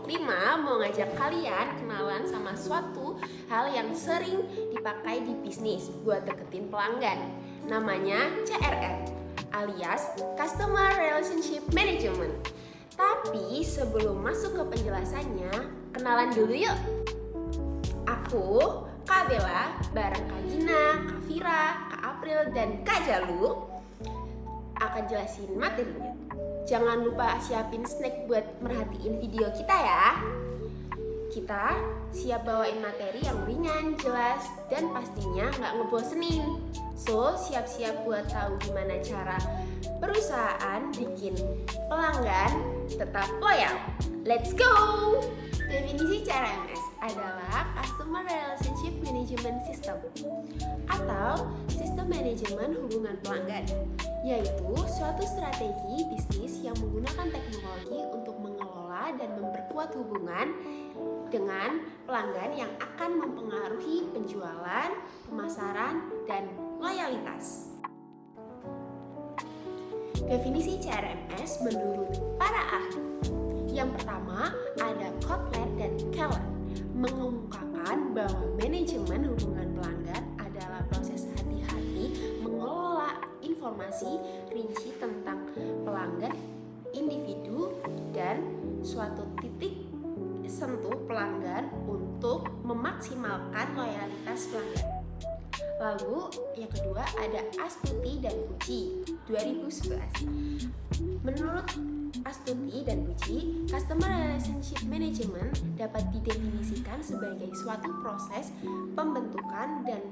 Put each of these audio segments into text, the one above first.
kelompok 5 mau ngajak kalian kenalan sama suatu hal yang sering dipakai di bisnis buat deketin pelanggan. Namanya CRM alias Customer Relationship Management. Tapi sebelum masuk ke penjelasannya, kenalan dulu yuk. Aku, Kak Bella, bareng Kak Gina, Kak Vira, Kak April, dan Kak Jalu akan jelasin materinya. Jangan lupa siapin snack buat merhatiin video kita ya. Kita siap bawain materi yang ringan, jelas, dan pastinya nggak ngebosenin. So, siap-siap buat tahu gimana cara perusahaan bikin pelanggan tetap loyal. Let's go! Definisi CRMS adalah Customer Relationship Management System atau Sistem Manajemen Hubungan Pelanggan, yaitu suatu strategi bisnis yang menggunakan teknologi untuk mengelola dan memperkuat hubungan dengan pelanggan yang akan mempengaruhi penjualan, pemasaran, dan loyalitas. Definisi CRMS menurut para ahli. Yang pertama ada Kotler dan Keller mengungkapkan bahwa manajemen hubungan pelanggan adalah proses hati-hati mengelola informasi rinci tentang pelanggan, individu, dan suatu titik sentuh pelanggan untuk memaksimalkan loyalitas pelanggan. Lalu yang kedua ada Astuti dan Puji 2011. Menurut Astuti dan Puji, Customer Relationship Management dapat didefinisikan sebagai suatu proses pembentukan dan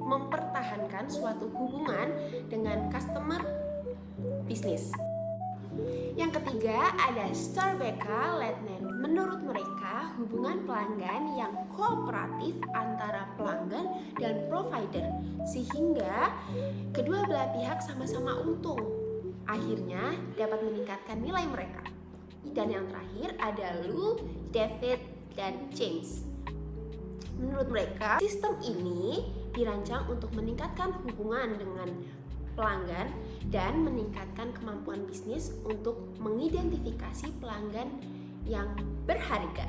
mempertahankan suatu hubungan dengan customer bisnis. Yang ketiga ada Storbeka Letnan. Menurut mereka, hubungan pelanggan yang kooperatif antara pelanggan dan provider sehingga kedua belah pihak sama-sama untung. Akhirnya dapat meningkatkan nilai mereka. Dan yang terakhir ada Lou, David, dan James. Menurut mereka, sistem ini dirancang untuk meningkatkan hubungan dengan pelanggan dan meningkatkan kemampuan bisnis untuk mengidentifikasi pelanggan yang berharga.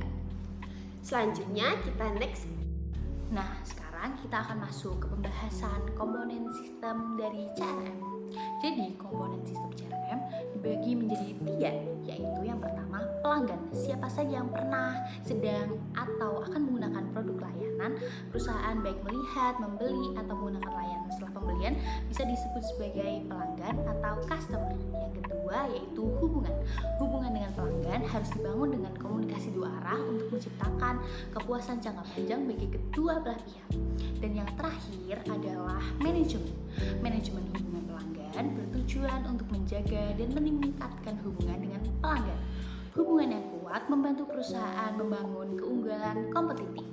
Selanjutnya kita next. Nah, sekarang kita akan masuk ke pembahasan komponen sistem dari CRM. Jadi, komponen sistem CRM dibagi menjadi 3, yaitu yang pertama pelanggan. Siapa saja yang pernah, sedang, atau akan menggunakan produk layanan perusahaan baik melihat, membeli, atau menggunakan layanan setelah pembelian bisa disebut sebagai pelanggan atau customer. Yang kedua yaitu hubungan. Hubungan dengan pelanggan harus dibangun dengan komunikasi dua arah untuk menciptakan kepuasan jangka panjang bagi kedua belah pihak. Dan yang terakhir adalah manajemen. Manajemen hubungan pelanggan bertujuan untuk menjaga dan meningkatkan hubungan dengan pelanggan. Hubungan yang kuat membantu perusahaan membangun keunggulan kompetitif.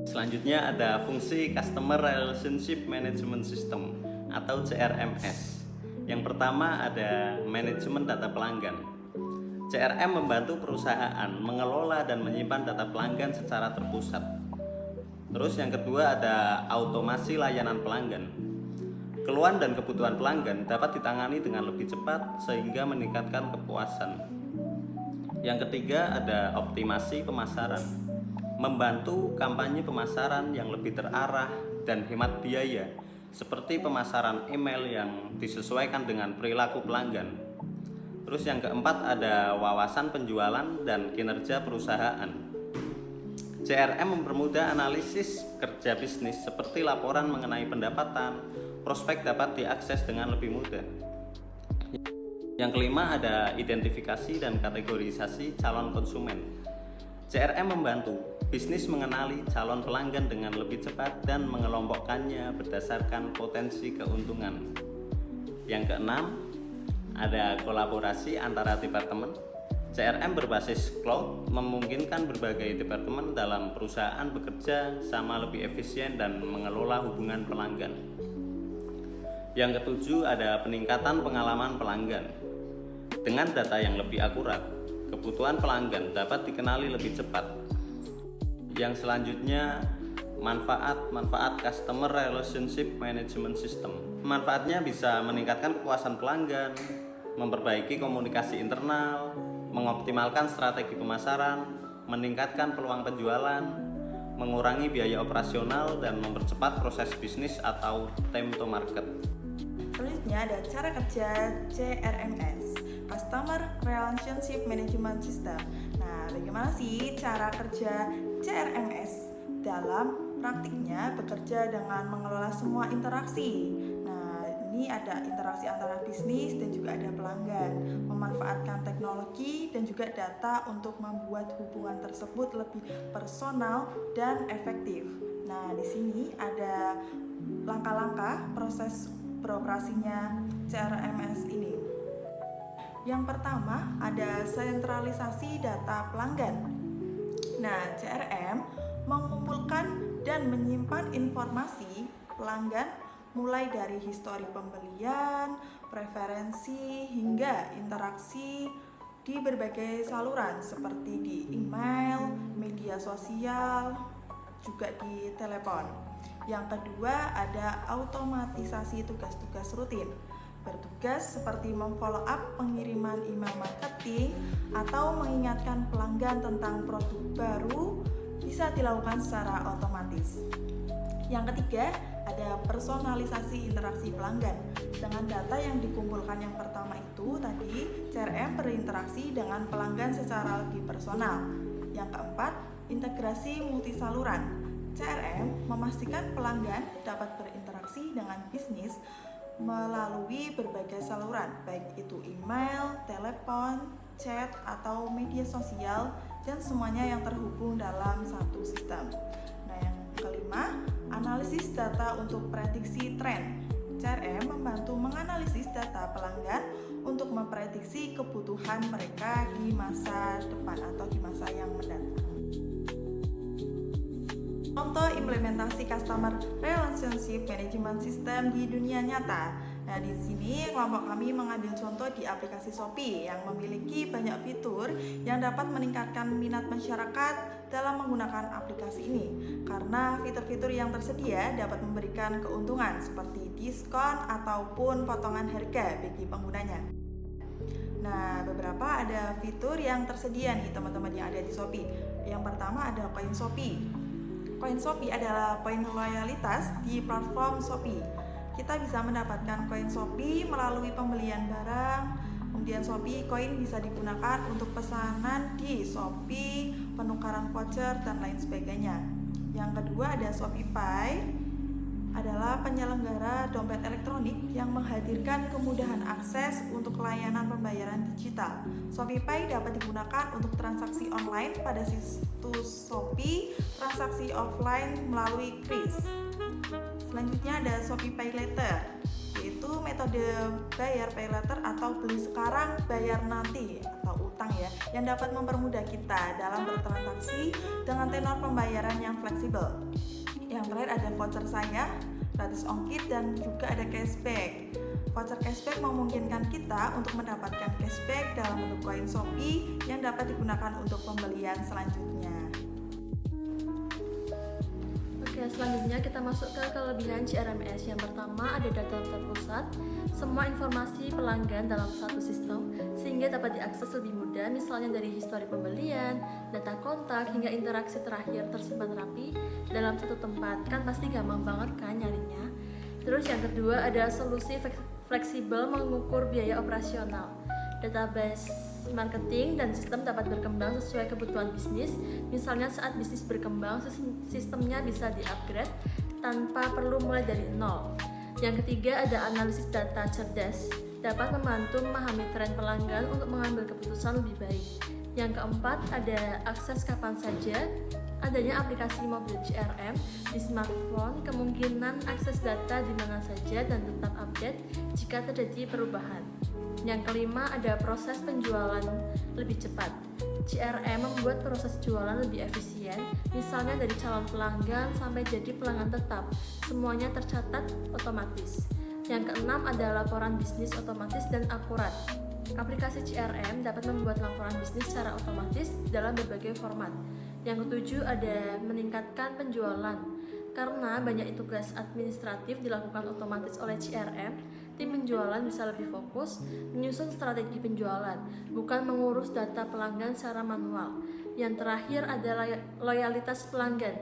Selanjutnya ada fungsi Customer Relationship Management System atau CRMS. Yang pertama ada manajemen data pelanggan. CRM membantu perusahaan mengelola dan menyimpan data pelanggan secara terpusat. Terus yang kedua ada automasi layanan pelanggan. Keluhan dan kebutuhan pelanggan dapat ditangani dengan lebih cepat sehingga meningkatkan kepuasan. Yang ketiga ada optimasi pemasaran. Membantu kampanye pemasaran yang lebih terarah dan hemat biaya, seperti pemasaran email yang disesuaikan dengan perilaku pelanggan. Terus yang keempat ada wawasan penjualan dan kinerja perusahaan. CRM mempermudah analisis kerja bisnis seperti laporan mengenai pendapatan, prospek dapat diakses dengan lebih mudah. Yang kelima ada identifikasi dan kategorisasi calon konsumen. CRM membantu bisnis mengenali calon pelanggan dengan lebih cepat dan mengelompokkannya berdasarkan potensi keuntungan. Yang keenam, ada kolaborasi antara departemen. CRM berbasis cloud memungkinkan berbagai departemen dalam perusahaan bekerja sama lebih efisien dan mengelola hubungan pelanggan. Yang ketujuh, ada peningkatan pengalaman pelanggan. Dengan data yang lebih akurat, kebutuhan pelanggan dapat dikenali lebih cepat. Yang selanjutnya, manfaat Customer Relationship Management System. Manfaatnya bisa meningkatkan kepuasan pelanggan, memperbaiki komunikasi internal, mengoptimalkan strategi pemasaran, meningkatkan peluang penjualan, mengurangi biaya operasional, dan mempercepat proses bisnis atau time to market. Selanjutnya ada cara kerja CRMS, Customer Relationship Management System. Nah, bagaimana sih cara kerja CRMS? Dalam praktiknya bekerja dengan mengelola semua interaksi. Nah, ini ada interaksi antara bisnis dan juga ada pelanggan, memanfaatkan teknologi dan juga data untuk membuat hubungan tersebut lebih personal dan efektif. Nah, di sini ada langkah-langkah proses beroperasinya CRMS ini. Yang pertama ada sentralisasi data pelanggan. Nah, CRM mengumpulkan dan menyimpan informasi pelanggan mulai dari histori pembelian, preferensi, hingga interaksi di berbagai saluran seperti di email, media sosial, juga di telepon. Yang kedua ada automatisasi tugas-tugas rutin. Bertugas seperti memfollow up pengiriman email marketing atau mengingatkan pelanggan tentang produk baru bisa dilakukan secara otomatis. Yang ketiga, ada personalisasi interaksi pelanggan. Dengan data yang dikumpulkan yang pertama itu tadi, CRM berinteraksi dengan pelanggan secara lebih personal. Yang keempat, integrasi multisaluran. CRM memastikan pelanggan dapat berinteraksi dengan bisnis melalui berbagai saluran, baik itu email, telepon, chat, atau media sosial, dan semuanya yang terhubung dalam satu sistem. Nah, yang kelima, analisis data untuk prediksi tren. CRM membantu menganalisis data pelanggan untuk memprediksi kebutuhan mereka di masa depan atau di masa yang mendatang. Contoh implementasi Customer Relationship Management System di dunia nyata. Nah, di sini kelompok kami mengambil contoh di aplikasi Shopee yang memiliki banyak fitur yang dapat meningkatkan minat masyarakat dalam menggunakan aplikasi ini. Karena fitur-fitur yang tersedia dapat memberikan keuntungan seperti diskon ataupun potongan harga bagi penggunanya. Nah, beberapa ada fitur yang tersedia nih teman-teman yang ada di Shopee. Yang pertama ada koin Shopee. Koin Shopee adalah poin loyalitas di platform Shopee. Kita bisa mendapatkan koin Shopee melalui pembelian barang. Kemudian Shopee koin bisa digunakan untuk pesanan di Shopee, penukaran voucher, dan lain sebagainya. Yang kedua ada ShopeePay, adalah penyelenggara dompet elektronik yang menghadirkan kemudahan akses untuk layanan pembayaran digital. ShopeePay dapat digunakan untuk transaksi online pada situs Shopee, transaksi offline melalui Kris. Selanjutnya ada ShopeePay Later, yaitu metode bayar pay later atau beli sekarang bayar nanti atau utang ya, yang dapat mempermudah kita dalam bertransaksi dengan tenor pembayaran yang fleksibel. Yang terakhir ada voucher saya, gratis ongkir, dan juga ada cashback. Voucher cashback memungkinkan kita untuk mendapatkan cashback dalam bentuk koin Shopee yang dapat digunakan untuk pembelian selanjutnya. Oke, selanjutnya kita masuk ke kelebihan CRMS. Yang pertama ada data terpusat, semua informasi pelanggan dalam satu sistem sehingga dapat diakses lebih mudah, misalnya dari histori pembelian, data kontak, hingga interaksi terakhir tersimpan rapi dalam satu tempat. Kan pasti gampang banget kan nyarinya. Terus yang kedua ada solusi fleksibel mengukur biaya operasional. Database marketing dan sistem dapat berkembang sesuai kebutuhan bisnis. Misalnya saat bisnis berkembang, sistemnya bisa di-upgrade tanpa perlu mulai dari nol. Yang ketiga ada analisis data cerdas, dapat membantu memahami tren pelanggan untuk mengambil keputusan lebih baik. Yang keempat ada akses kapan saja, adanya aplikasi mobil CRM di smartphone, kemungkinan akses data di mana saja dan tetap update jika terjadi perubahan. Yang kelima ada proses penjualan lebih cepat. CRM membuat proses jualan lebih efisien, misalnya dari calon pelanggan sampai jadi pelanggan tetap, semuanya tercatat otomatis. Yang keenam ada laporan bisnis otomatis dan akurat. Aplikasi CRM dapat membuat laporan bisnis secara otomatis dalam berbagai format. Yang ketujuh ada meningkatkan penjualan. Karena banyak tugas administratif dilakukan otomatis oleh CRM, tim penjualan bisa lebih fokus menyusun strategi penjualan, bukan mengurus data pelanggan secara manual. Yang terakhir adalah loyalitas pelanggan.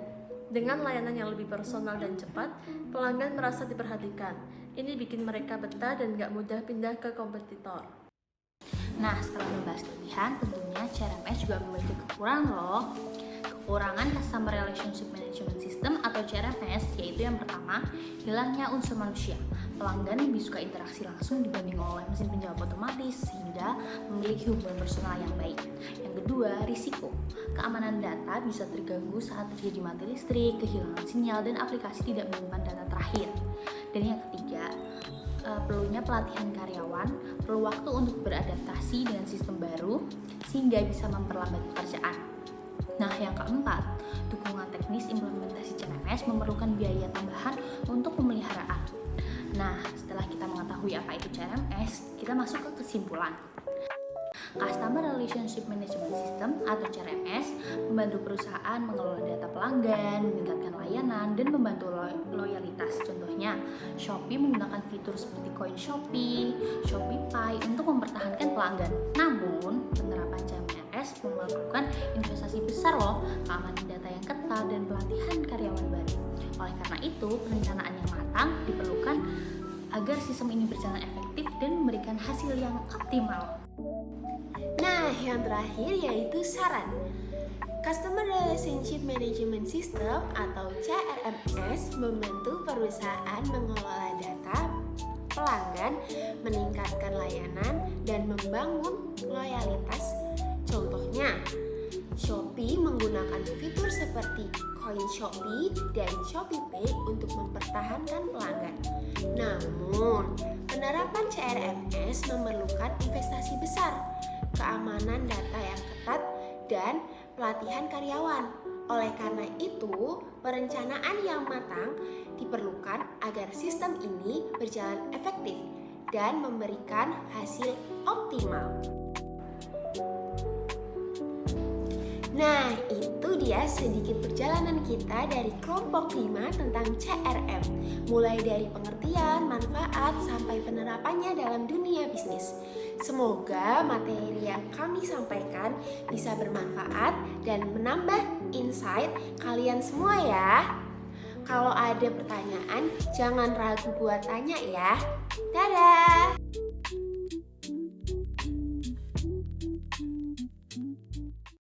Dengan layanan yang lebih personal dan cepat, pelanggan merasa diperhatikan. Ini bikin mereka betah dan gak mudah pindah ke kompetitor. Nah, setelah membahas kelebihan, tentunya CRMS juga memiliki kekurangan loh. Kekurangan Customer Relationship Management System atau CRMS yaitu yang pertama, hilangnya unsur manusia. Pelanggan lebih suka interaksi langsung dibanding oleh mesin penjawab otomatis sehingga memiliki hubungan personal yang baik. Yang kedua, risiko. Keamanan data bisa terganggu saat terjadi mati listrik, kehilangan sinyal, dan aplikasi tidak menyimpan data terakhir. Dan yang ketiga, perlunya pelatihan karyawan, perlu waktu untuk beradaptasi dengan sistem baru sehingga bisa memperlambat pekerjaan. Nah, yang keempat, dukungan teknis implementasi CRMS memerlukan biaya tambahan untuk pemeliharaan. Nah, setelah kita mengetahui apa itu CRMS, kita masuk ke kesimpulan. Customer Relationship Management System atau CRMS membantu perusahaan mengelola data pelanggan, meningkatkan layanan, dan membantu loyalitas. Contohnya, Shopee menggunakan fitur seperti Coin Shopee, Shopify untuk mempertahankan pelanggan. Namun, penerapan CRMS memerlukan investasi besar loh, keamanan data yang ketat, dan pelatihan karyawan baru. Oleh karena itu, perencanaan yang matang diperlukan agar sistem ini berjalan efektif dan memberikan hasil yang optimal. Nah, yang terakhir yaitu saran. Customer Relationship Management System atau CRMS membantu perusahaan mengelola data pelanggan, meningkatkan layanan, dan membangun loyalitas. Contohnya, Shopee menggunakan fitur seperti Coin Shopee dan ShopeePay untuk mempertahankan pelanggan. Namun, penerapan CRMS memerlukan investasi besar, keamanan data yang ketat, dan pelatihan karyawan. Oleh karena itu, perencanaan yang matang diperlukan agar sistem ini berjalan efektif dan memberikan hasil optimal. Nah, itu dia sedikit perjalanan kita dari kelompok 5 tentang CRM. Mulai dari pengertian, manfaat, sampai penerapannya dalam dunia bisnis. Semoga materi yang kami sampaikan bisa bermanfaat dan menambah insight kalian semua ya. Kalau ada pertanyaan, jangan ragu buat tanya ya. Dadah!